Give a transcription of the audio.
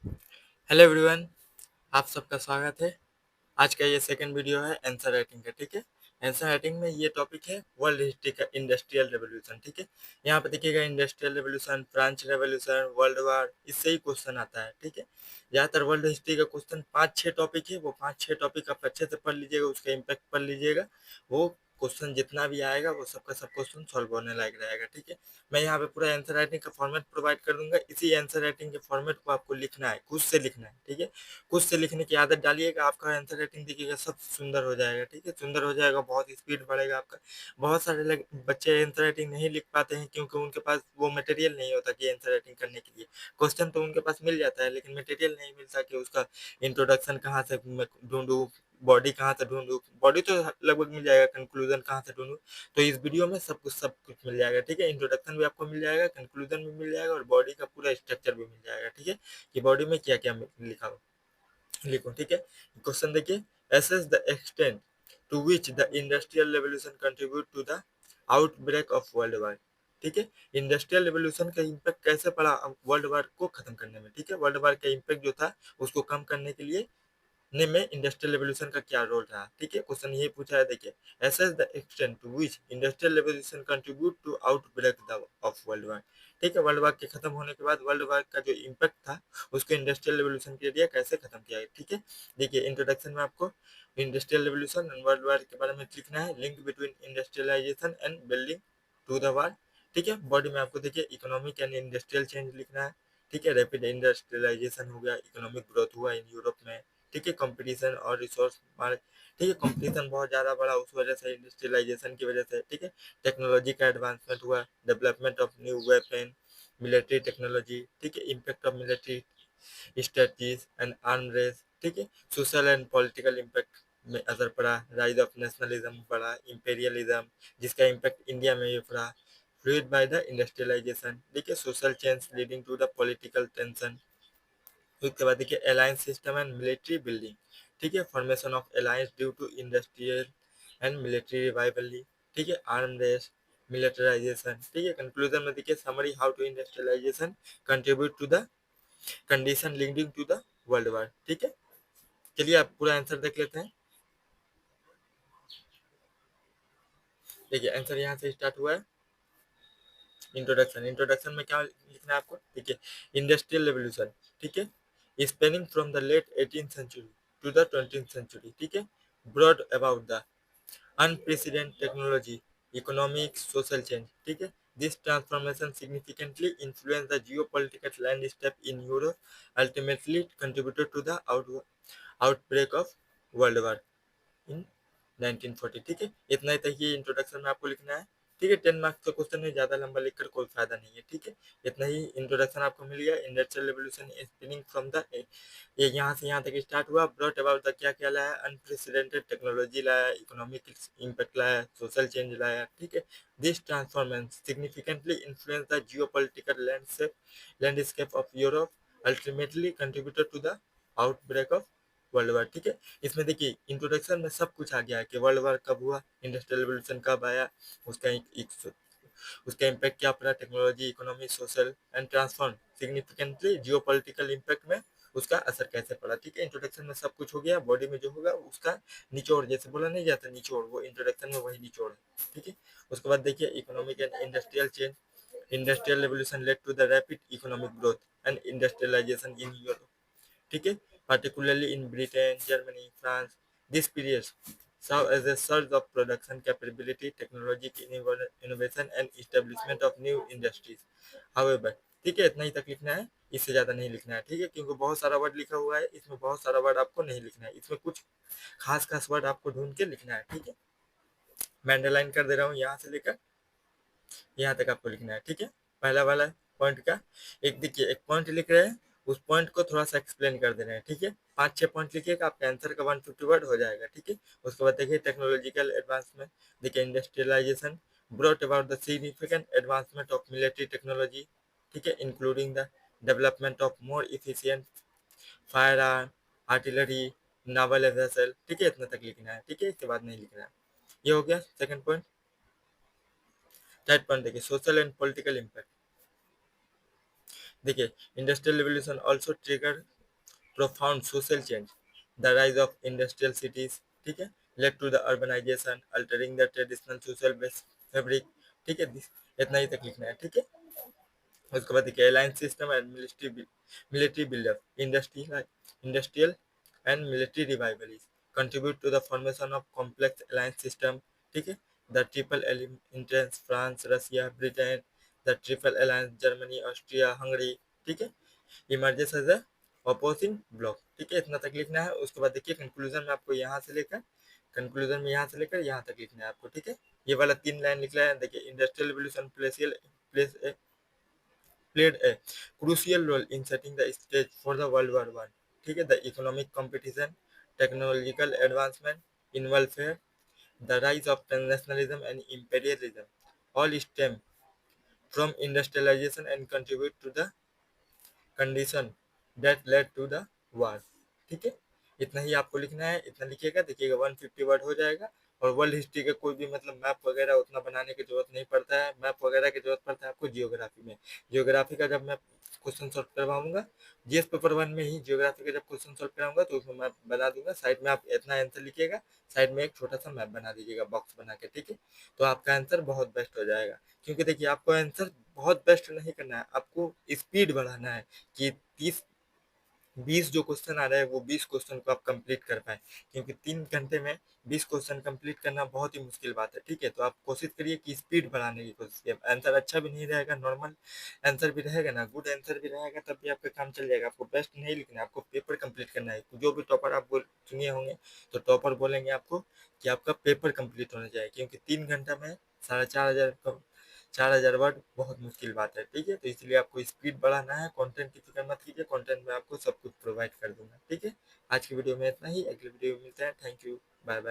Hello everyone, आप सबका स्वागत है। आज का ये सेकंड वीडियो है आंसर राइटिंग का। ठीक है, आंसर राइटिंग में ये टॉपिक है वर्ल्ड हिस्ट्री का इंडस्ट्रियल रेवोल्यूशन। ठीक है, यहाँ पे देखिएगा industrial revolution, French revolution, world war, इससे ही क्वेश्चन आता है। ठीक है, ज़्यादातर वर्ल्ड हिस्ट्री का क्वेश्चन 5-6 टॉपिक है, वो 5-6 टॉपिक आप अच्छे से पढ़ लीजिएगा, उसका इम्पैक्ट पढ़ लीजिएगा। वो क्वेश्चन जितना भी आएगा वो सबका सब क्वेश्चन सॉल्व होने लायक रहेगा। ठीक है, मैं यहाँ पे पूरा आंसर राइटिंग का फॉर्मेट प्रोवाइड कर दूंगा। इसी आंसर राइटिंग के फॉर्मेट को आपको लिखना है, खुद से लिखना है। ठीक है, खुद से लिखने की आदत डालिएगा, आपका आंसर राइटिंग देखिएगा सब सुंदर हो जाएगा। ठीक है, सुंदर हो जाएगा, बहुत स्पीड बढ़ेगा आपका। बहुत सारे बच्चे आंसर राइटिंग नहीं लिख पाते हैं क्योंकि उनके पास वो मटेरियल नहीं होता कि आंसर राइटिंग करने के लिए। क्वेश्चन तो उनके पास मिल जाता है लेकिन मटेरियल नहीं मिलता कि उसका इंट्रोडक्शन कहाँ से मैं ढूंढूं, बॉडी कहाँ से ढूंढूं। बॉडी तो लगभग मिल जाएगा, कंक्लूजन कहाँ से ढूंढूं। तो इस वीडियो में सब कुछ मिल जाएगा। ठीक है, इंट्रोडक्शन भी आपको मिल जाएगा, कंक्लूजन भी मिल जाएगा और बॉडी का पूरा स्ट्रक्चर भी मिल जाएगा। ठीक है, कि बॉडी में क्या क्या लिखा हो लिखो। ठीक है, क्वेश्चन देखिए, assess the extent to which the industrial revolution contribute to the outbreak of world war। ठीक है, इंडस्ट्रियल रेवोल्यूशन का इम्पैक्ट कैसे पड़ा वर्ल्ड वार को खत्म करने में। ठीक है, वर्ल्ड वार का इम्पैक्ट जो था उसको कम करने के लिए ने में इंडस्ट्रियल रेवोल्यूशन का क्या रोल रहा। ठीक है, क्वेश्चन यही पूछा है। देखिए, assess the extent to which industrial revolution contribute to outbreak the of world war. ठीक है, वर्ल्ड वार के खत्म होने के बाद वर्ल्ड वार का जो इम्पैक्ट था उसको इंडस्ट्रियल रेवोल्यूशन के लिए कैसे खत्म किया है। ठीक है, देखिए इंट्रोडक्शन में आपको industrial revolution and world war के बारे में लिखना है, link between industrialization and building to the war. ठीक है, बॉडी में आपको देखिए इकोनॉमिक एंड इंडस्ट्रियल चेंज लिखना है। ठीक है, रैपिड इंडस्ट्रियलाइजेशन हो गया, इकोनॉमिक ग्रोथ हुआ इन यूरोप में। ठीक है, कंपटीशन और रिसोर्स मार्क। ठीक है, कंपटीशन बहुत ज़्यादा बढ़ा उस वजह से, इंडस्ट्रियलाइजेशन की वजह से। ठीक है, टेक्नोलॉजी का एडवांसमेंट हुआ, development of new weapon, military technology. ठीक है, impact of military strategies and arm race. ठीक है, सोशल एंड पॉलिटिकल इम्पैक्ट में असर पड़ा, राइज ऑफ नेशनलिज्म पड़ा, इंपेरियलिज्म जिसका इम्पैक्ट इंडिया में भी पड़ा, फ्लूइड बाय द इंडस्ट्रियलाइजेशन। ठीक है, social change leading to the political tension. उसके बाद देखिए alliance system and military building. ठीक है, formation of alliance due to industrial and military revival. ठीक है, आर्म रेस, मिलिटराइजेशन। ठीक है, कंक्लूजन में देखिए summary how to industrialization contribute to the condition leading to the world war. ठीक है, चलिए आप पूरा आंसर देख लेते हैं। देखिए आंसर यहाँ से स्टार्ट हुआ है। इंट्रोडक्शन, इंट्रोडक्शन में क्या लिखना है आपको। देखिए, इंडस्ट्रियल रेवोल्यूशन। ठीक है, spanning from the late 18th century to the 20th century. ठीक है, broad about the unprecedented technology, economic, social change. ठीक है, this transformation significantly influenced the geopolitical landscape in Europe, ultimately contributed to the outbreak of World War इन 1940। ठीक है, इतना ही तक ये introduction में आपको लिखना है। ठीक है, 10 मार्क्स का क्वेश्चन है, ज़्यादा लंबा लिखकर कोई फायदा नहीं है। ठीक है, इतना ही इंट्रोडक्शन आपको मिल गया। Industrial revolution spinning from the, ये यहाँ से यहाँ तक स्टार्ट हुआ। ब्रॉट अबाउट द क्या क्या लाया, अनप्रेसिडेंटेड टेक्नोलॉजी लाया, इकोनॉमिक इम्पैक्ट लाया, सोशल चेंज लाया। ठीक है, this transformation significantly influence the geopolitical landscape of Europe, ultimately contributed to the outbreak of world war. ठीक है, इसमें देखिए इंट्रोडक्शन में सब कुछ आ गया है कि वर्ल्ड वार कब हुआ, इंडस्ट्रियल रेवोल्यूशन कब आया, उसका उसका इम्पैक्ट क्या पड़ा, technology, economy, social and transform significantly geopolitical impact में उसका असर कैसे पड़ा। ठीक है, इंट्रोडक्शन में सब कुछ हो गया। बॉडी में जो होगा उसका निचोड़, जैसे बोला नहीं जाता निचोड़, वो इंट्रोडक्शन में वही निचोड़ है। ठीक है, उसके बाद देखिए economic and industrial change. Industrial revolution led to the rapid economic growth and industrialization in Europe. ठीक है, particularly in Britain, Germany, France. This period saw as a surge of production capability, technological innovation and establishment of new industries. However, ठीक है, इतना ही तक लिखना है, इससे ज़्यादा नहीं लिखना है। ठीक है, क्योंकि बहुत सारा वर्ड लिखा हुआ है, इसमें बहुत सारा वर्ड आपको नहीं लिखना है, इसमें कुछ खास खास वर्ड आपको ढूंढ के लिखना है। ठीक है, मैं अंडरलाइन कर दे रहा हूँ, यहाँ से लेकर यहाँ तक आपको लिखना है। ठीक है, पहला वाला पॉइंट का एक देखिए, एक पॉइंट लिख रहे हैं, उस पॉइंट को थोड़ा सा एक्सप्लेन कर दे रहे हैं। ठीक है, 5-6 पॉइंट लिखिएगा, आपका आंसर का 150 वर्ड हो जाएगा। ठीक है, उसके बाद देखिए टेक्नोलॉजिकल एडवांसमेंट। देखिए industrialisation brought about the significant advancement of military technology। ठीक है, including the development of more efficient fire arm, artillery, novel vessel. ठीक है, इतना तक लिखना है। ठीक है, इसके बाद नहीं लिखना है। ये हो गया सेकंड पॉइंट। थर्ड पॉइंट देखिए, सोशल एंड पॉलिटिकल इम्पैक्ट। देखिए, industrial revolution also trigger profound social change. The rise of industrial cities, ठीक है, led to the urbanization, altering the traditional social base fabric, ठीक है, इतना ही तक लिखना है, ठीक है। उसके बाद देखिए alliance system and military buildup, industrial and military revival contribute to the formation of complex alliance system, ठीक है। The triple entente, France, Russia, Britain, the triple alliance, Germany, Austria, Hungary, ठीक है, emerges as a opposing bloc, ठीक है, इतना तक लिखना है। उसके बाद देखिए कंक्लूजन में आपको यहाँ से लेकर यहाँ तक लिखना है आपको, ठीक है। ये वाला 3 लाइन लिखना है। देखिए industrial revolution played a crucial role in setting the stage for the World War One, ठीक है। The economic competition, technological advancement in welfare, the rise of nationalism and imperialism all stem from industrialization and contribute to the condition that led to the war, ठीक है। इतना ही आपको लिखना है, इतना लिखिएगा, देखिएगा 150 वर्ड हो जाएगा। और वर्ल्ड हिस्ट्री का कोई भी मतलब मैप वगैरह उतना बनाने की जरूरत नहीं पड़ता है। मैप वगैरह की जरूरत पड़ता है आपको जियोग्राफी में। जियोग्राफी का जब मैं क्वेश्चन सॉल्व करवाऊंगा, जीएस पेपर 1 में ही जियोग्राफी का जब क्वेश्चन सॉल्व कराऊंगा तो उसमें मैं बना दूंगा। साइड में आप इतना आंसर लिखिएगा, साइड में एक छोटा सा मैप बना दीजिएगा बॉक्स बना के, ठीक है। तो आपका आंसर बहुत बेस्ट हो जाएगा। क्योंकि देखिए आपको आंसर बहुत बेस्ट नहीं करना है, आपको स्पीड बढ़ाना है कि 30-20 जो क्वेश्चन आ रहा है वो 20 क्वेश्चन को आप कंप्लीट कर पाए। क्योंकि 3 घंटे में 20 क्वेश्चन कंप्लीट करना बहुत ही मुश्किल बात है, ठीक है। तो आप कोशिश करिए कि स्पीड बढ़ाने की कोशिश करिए। आंसर अच्छा भी नहीं रहेगा, नॉर्मल आंसर भी रहेगा ना, गुड आंसर भी रहेगा, तब भी आपका काम चल जाएगा। आपको बेस्ट नहीं लिखना है, आपको पेपर कंप्लीट करना है। जो भी टॉपर आप सुनिए होंगे तो टॉपर बोलेंगे आपको कि आपका पेपर कंप्लीट होना चाहिए। क्योंकि 3 घंटा में 4,500 4,000 वर्ड बहुत मुश्किल बात है, ठीक है। तो इसलिए आपको स्पीड बढ़ाना है, कंटेंट की फिक्र मत कीजिए, कंटेंट में आपको सब कुछ प्रोवाइड कर दूंगा, ठीक है। आज की वीडियो में इतना ही, अगली वीडियो में मिलते हैं। Thank you, bye bye.